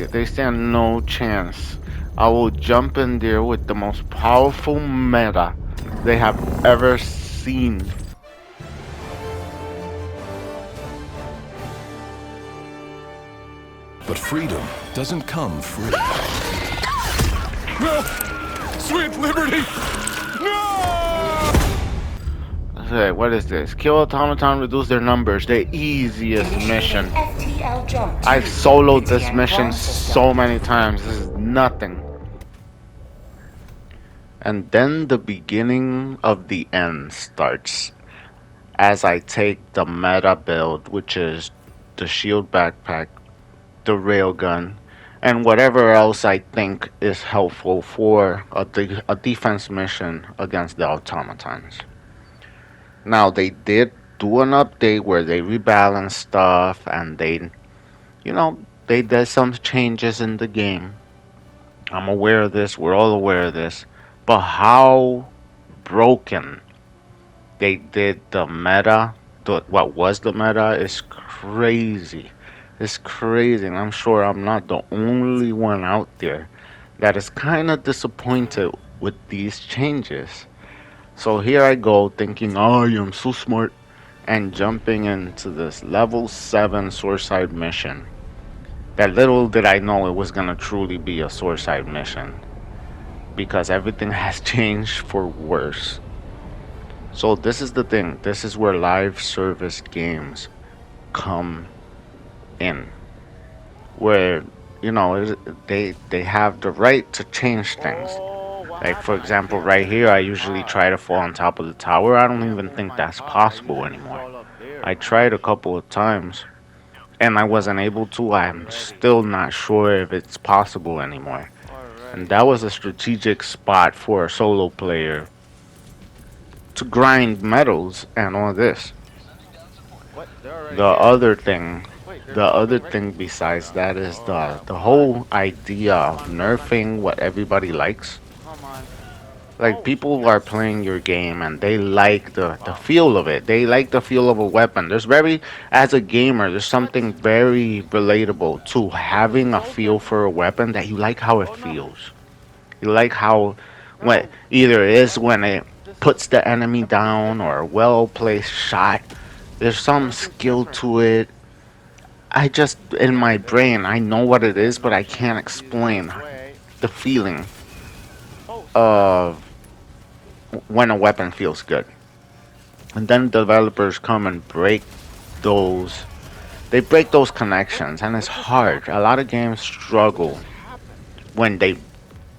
They stand no chance. I will jump in there with the most powerful meta they have ever seen. But freedom doesn't come free. No! Sweet liberty! No! Okay, what is this? Kill automaton, reduce their numbers. The easiest mission. I've soloed this mission so many times. This is nothing. And then the beginning of the end starts as I take the meta build, which is the shield backpack, the railgun, and whatever else I think is helpful for a defense mission against the automatons. Now, they did do an update where they rebalanced stuff and you know, they did some changes in the game. I'm aware of this, we're all aware of this. But how broken they did the meta, what was the meta, is crazy. It's crazy, and I'm sure I'm not the only one out there that is kind of disappointed with these changes. So here I go thinking, oh, I am so smart, and jumping into this level 7 Swordside mission. That little did I know it was gonna truly be a Swordside mission, because everything has changed for worse. So this is the thing. This is where live service games come in, where they have the right to change things. Like for example, right here, I usually try to fall on top of the tower. I don't even think that's possible anymore. I tried a couple of times, and I wasn't able to. I'm still not sure if it's possible anymore. And that was a strategic spot for a solo player to grind metals and all this. The other thing, the other thing besides that is the whole idea of nerfing what everybody likes. Like people are playing your game and they like the feel of it. They like the feel of a weapon. As a gamer, there's something very relatable to having a feel for a weapon that you like how it feels. You like how what either it is when it puts the enemy down or a well placed shot. There's some skill to it. I just in my brain I know what it is, but I can't explain the feeling of when a weapon feels good. And then developers come and those break those connections, and it's hard. A lot of games struggle when they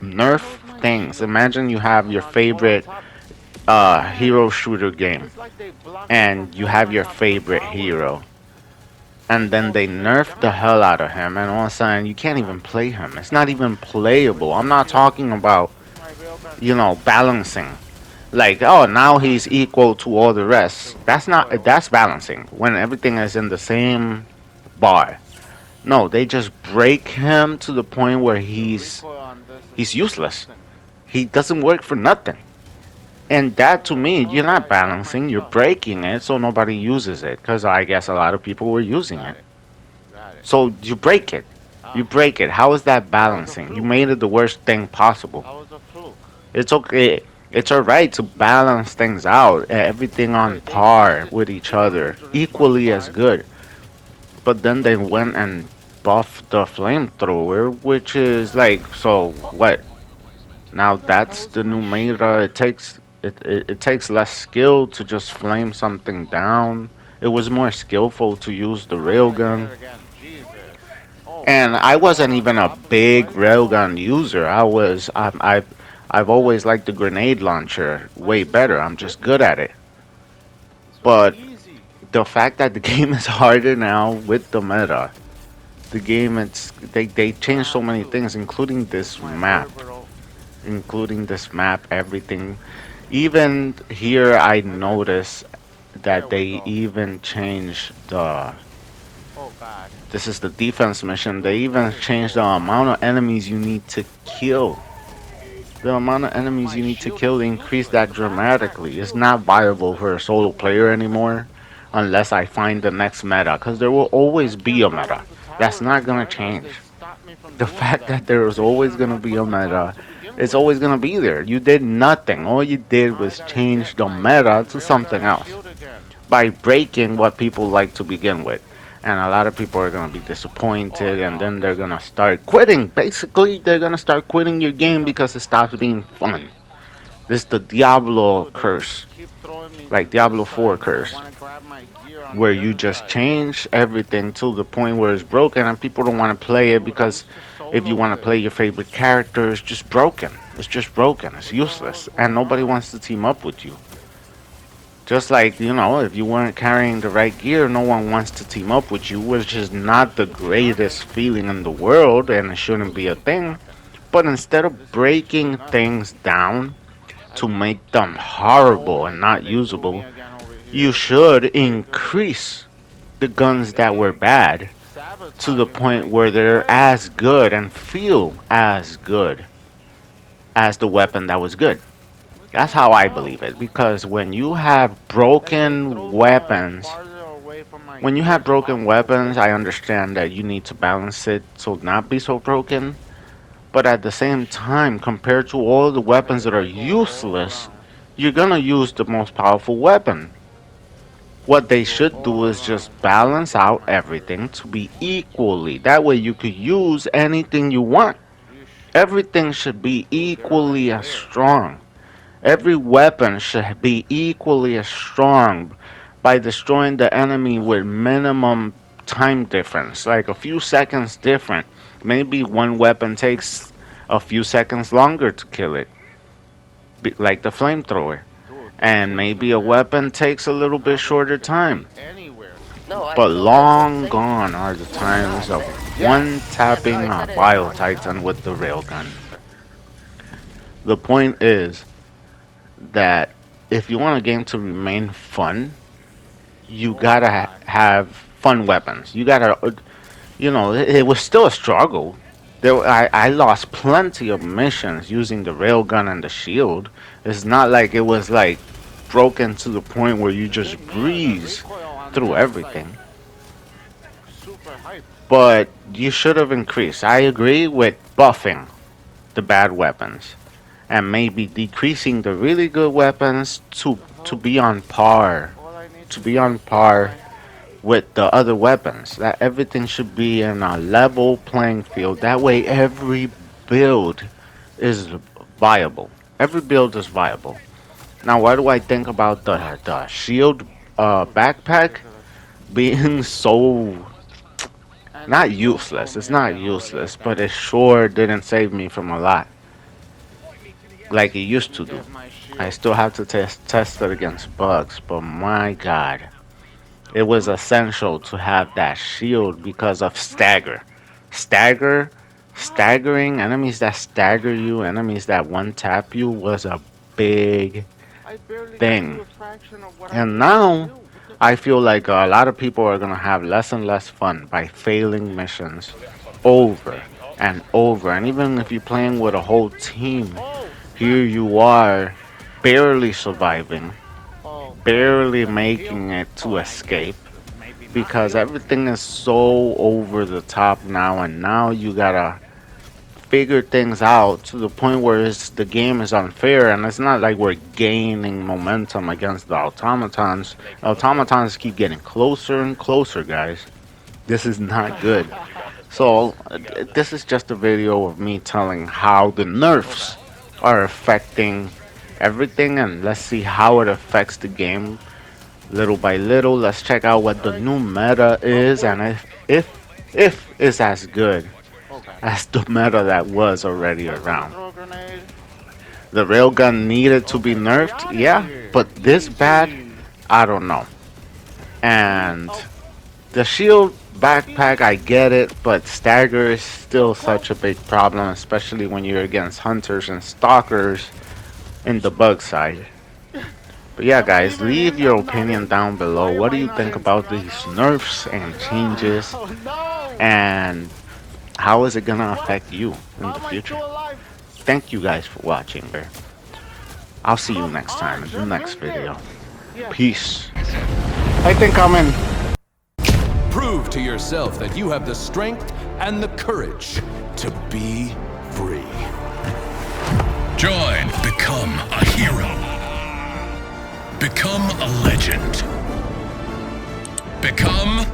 nerf things. Imagine you have your favorite hero shooter game and you have your favorite hero, and then they nerf the hell out of him, and all of a sudden you can't even play him. It's not even playable. I'm not talking about, balancing. Like, oh, now he's equal to all the rest. That's balancing when everything is in the same bar. No, they just break him to the point where he's useless. He doesn't work for nothing. And that to me, you're not balancing, you're breaking it so nobody uses it. Because I guess a lot of people were using it. So you break it. You break it. How is that balancing? You made it the worst thing possible. It's okay. It's alright to balance things out. Everything on par with each other. Equally as good. But then they went and buffed the flamethrower, which is like, so what? Now that's the new meta. It takes less skill to just flame something down. It was more skillful to use the railgun. And I wasn't even a big railgun user. I've always liked the grenade launcher way better. I'm just good at it. But the fact that the game is harder now with the meta, the game they changed so many things, including this map, everything. Even here, I noticed that they even changed the. This is the defense mission. They even changed the amount of enemies you need to kill. The amount of enemies you need to kill, they increased that dramatically. It's not viable for a solo player anymore unless I find the next meta, because there will always be a meta. That's not gonna change. The fact that there was always going to be a meta, it's always going to be there. You did nothing. All you did was change the meta to something else by breaking what people like to begin with. And a lot of people are going to be disappointed, and then they're going to start quitting. Basically, they're going to start quitting your game because it stops being fun. This is the Diablo curse, like Diablo 4 curse, where you just change everything to the point where it's broken, and people don't want to play it because if you want to play your favorite character, it's just broken. It's just broken. It's useless, and nobody wants to team up with you. Just like, if you weren't carrying the right gear, no one wants to team up with you, which is not the greatest feeling in the world, and it shouldn't be a thing. But instead of breaking things down to make them horrible and not usable, you should increase the guns that were bad to the point where they're as good and feel as good as the weapon that was good. That's how I believe it. Because when you have broken weapons, I understand that you need to balance it so not be so broken. But at the same time, compared to all the weapons that are useless, you're gonna use the most powerful weapon. What they should do is just balance out everything to be equally. That way you could use anything you want. Everything should be equally as strong. Every weapon should be equally as strong by destroying the enemy with minimum time difference, like a few seconds different. Maybe one weapon takes a few seconds longer to kill it, like the flamethrower. And maybe a weapon takes a little bit shorter time. But long gone are the times of one tapping a Bio Titan with the railgun. The point is that if you want a game to remain fun, you gotta have fun weapons. You gotta, it was still a struggle. I lost plenty of missions using the railgun and the shield. It's not like it was like broken to the point where you just breeze through everything. But you should have increased. I agree with buffing the bad weapons and maybe decreasing the really good weapons to be on par, to be on par with the other weapons. That everything should be in a level playing field. That way every build is viable. Every build is viable. Now, what do I think about the shield backpack being so not useless? It's not useless, but it sure didn't save me from a lot like it used to do. I still have to test it against bugs, but my God, it was essential to have that shield because of stagger, staggering enemies that stagger you, enemies that one tap you was a big thing. And now I feel like a lot of people are gonna have less and less fun by failing missions over and over. And even if you're playing with a whole team, here you are barely surviving, barely making it to escape because everything is so over the top now, and now you gotta figure things out to the point where the game is unfair, and it's not like we're gaining momentum against the automatons. Automatons keep getting closer and closer, guys. This is not good. So this is just a video of me telling how the nerfs are affecting everything, and let's see how it affects the game little by little. Let's check out what the new meta is, and if it's as good as the meta that was already around. The railgun needed to be nerfed, yeah, but this bad, I don't know. And the shield backpack, I get it, but stagger is still such a big problem, especially when you're against hunters and stalkers in the bug side. But yeah, guys, leave your opinion down below. What do you think about these nerfs and changes? And how is it gonna affect you in the future? Thank you guys for watching. I'll see you next time in the next video. Peace. I think I'm in. Prove to yourself that you have the strength and the courage to be free. Join, become a hero. Become a legend. Become